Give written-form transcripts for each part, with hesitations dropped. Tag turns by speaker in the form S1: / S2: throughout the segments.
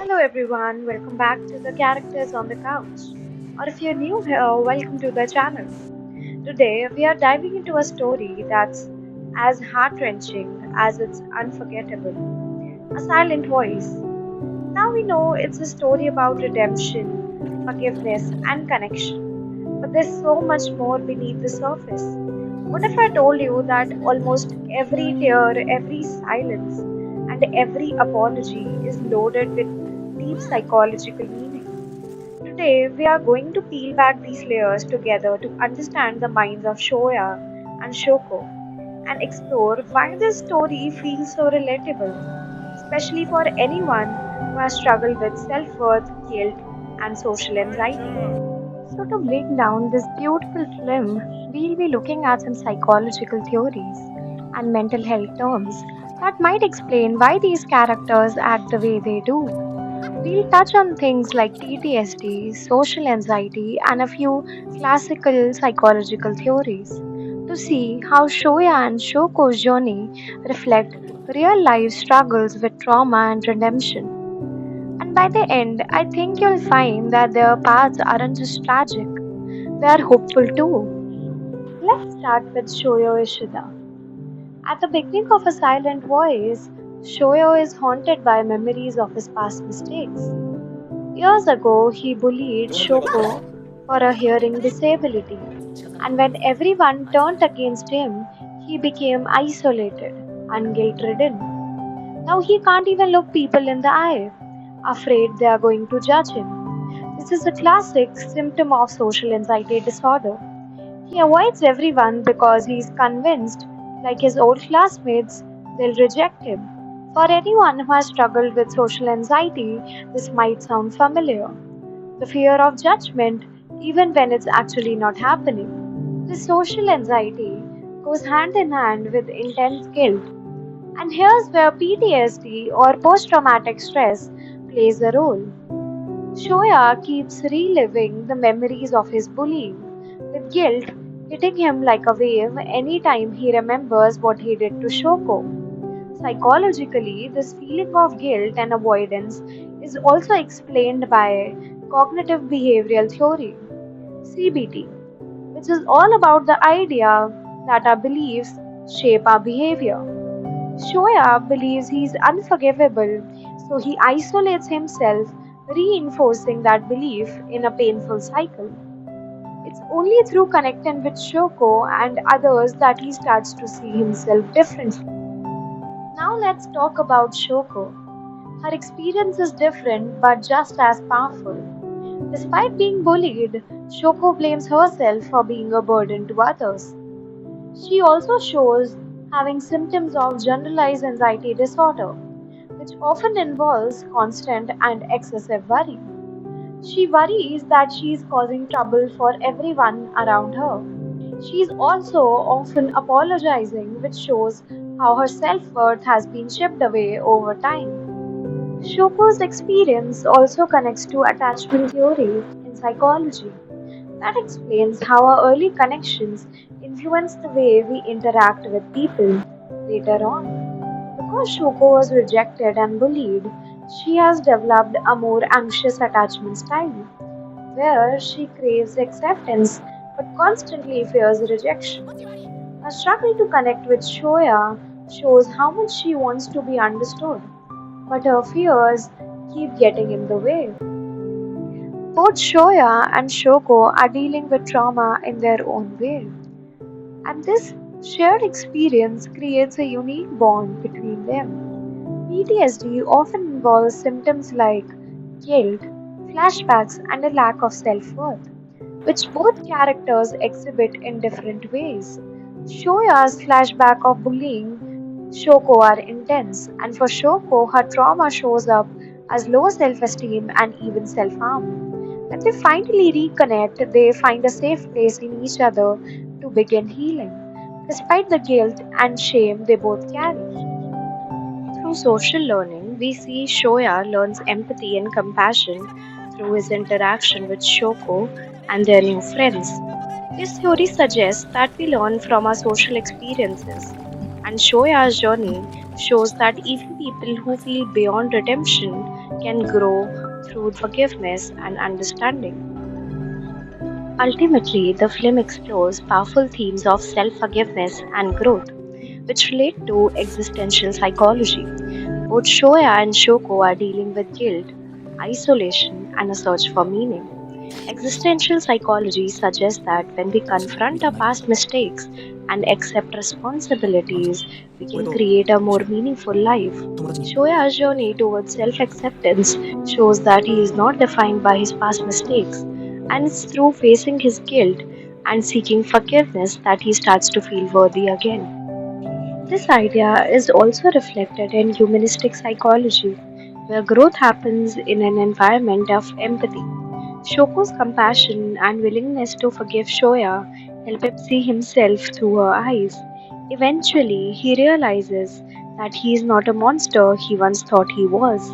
S1: Hello everyone, welcome back to the Characters on the Couch. Or if you're new here, welcome to the channel. Today we are diving into a story that's as heart wrenching as it's unforgettable. A Silent Voice. Now we know it's a story about redemption, forgiveness, and connection. But there's so much more beneath the surface. What if I told you that almost every tear, every silence, and every apology is loaded with deep psychological meaning? Today, we are going to peel back these layers together to understand the minds of Shoya and Shoko and explore why this story feels so relatable, especially for anyone who has struggled with self worth, guilt, and social anxiety. So, to break down this beautiful film, we'll be looking at some psychological theories and mental health terms that might explain why these characters act the way they do. We'll touch on things like PTSD, social anxiety, and a few classical psychological theories to see how Shoya and Shoko's journey reflect real life struggles with trauma and redemption. And by the end, I think you'll find that their paths aren't just tragic, they are hopeful too. Let's start with Shoyo Ishida. At the beginning of A Silent Voice, Shoyo is haunted by memories of his past mistakes. Years ago, he bullied Shoko for a hearing disability, and when everyone turned against him, he became isolated and guilt ridden. Now he can't even look people in the eye, afraid they are going to judge him. This is a classic symptom of social anxiety disorder. He avoids everyone because he's convinced, like his old classmates, they'll reject him. For anyone who has struggled with social anxiety, this might sound familiar. The fear of judgment, even when it's actually not happening. This social anxiety goes hand in hand with intense guilt. And here's where PTSD or post traumatic stress plays a role. Shoya keeps reliving the memories of his bullying, with guilt hitting him like a wave anytime he remembers what he did to Shoko. Psychologically, this feeling of guilt and avoidance is also explained by cognitive behavioral theory, CBT, which is all about the idea that our beliefs shape our behavior. Shoya believes he's unforgivable, so he isolates himself, reinforcing that belief in a painful cycle. It's only through connecting with Shoko and others that he starts to see himself differently. Now let's talk about Shoko. Her experience is different but just as powerful. Despite being bullied, Shoko blames herself for being a burden to others. She also shows having symptoms of generalized anxiety disorder, which often involves constant and excessive worry. She worries that she is causing trouble for everyone around her. She is also often apologizing, which shows how her self worth has been chipped away over time. Shoko's experience also connects to attachment theory in psychology. That explains how our early connections influence the way we interact with people later on. Because Shoko was rejected and bullied, she has developed a more anxious attachment style, where she craves acceptance but constantly fears rejection. Her struggle to connect with Shoya shows how much she wants to be understood, but her fears keep getting in the way. Both Shoya and Shoko are dealing with trauma in their own way, and this shared experience creates a unique bond between them. PTSD often involves symptoms like guilt, flashbacks, and a lack of self worth, which both characters exhibit in different ways. Shoya's flashback of bullying Shoko are intense, and for Shoko, her trauma shows up as low self esteem and even self harm. When they finally reconnect, they find a safe place in each other to begin healing, despite the guilt and shame they both carry. Through social learning, we see Shoya learns empathy and compassion through his interaction with Shoko and their new friends. This theory suggests that we learn from our social experiences, and Shoya's journey shows that even people who feel beyond redemption can grow through forgiveness and understanding. Ultimately, the film explores powerful themes of self forgiveness and growth, which relate to existential psychology. Both Shoya and Shoko are dealing with guilt, isolation, and a search for meaning. Existential psychology suggests that when we confront our past mistakes and accept responsibilities, we can create a more meaningful life. Shoya's journey towards self acceptance shows that he is not defined by his past mistakes, and it's through facing his guilt and seeking forgiveness that he starts to feel worthy again. This idea is also reflected in humanistic psychology, where growth happens in an environment of empathy. Shoko's compassion and willingness to forgive Shoya help him see himself through her eyes. Eventually, he realizes that he is not a monster he once thought he was.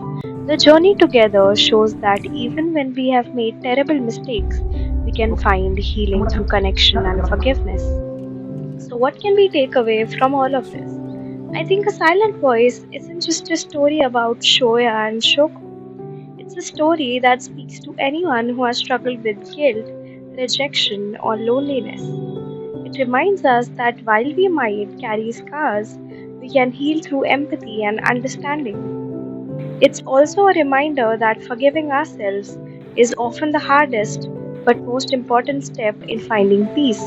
S1: The journey together shows that even when we have made terrible mistakes, we can find healing through connection and forgiveness. So, what can we take away from all of this? I think A Silent Voice isn't just a story about Shoya and Shoko. It's a story that speaks to anyone who has struggled with guilt, rejection, or loneliness. It reminds us that while we might carry scars, we can heal through empathy and understanding. It's also a reminder that forgiving ourselves is often the hardest but most important step in finding peace.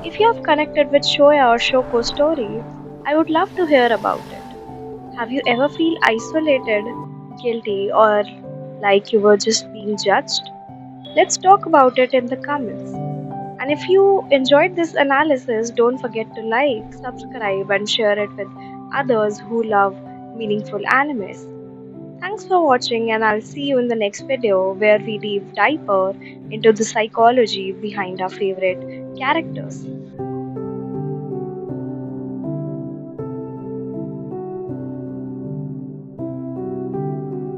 S1: If you have connected with Shoya or Shoko's story, I would love to hear about it. Have you ever feel isolated, guilty, or like you were just being judged? Let's talk about it in the comments. And if you enjoyed this analysis, don't forget to like, subscribe, and share it with others who love meaningful animes. Thanks for watching, and I'll see you in the next video where we dive deeper into the psychology behind our favorite characters.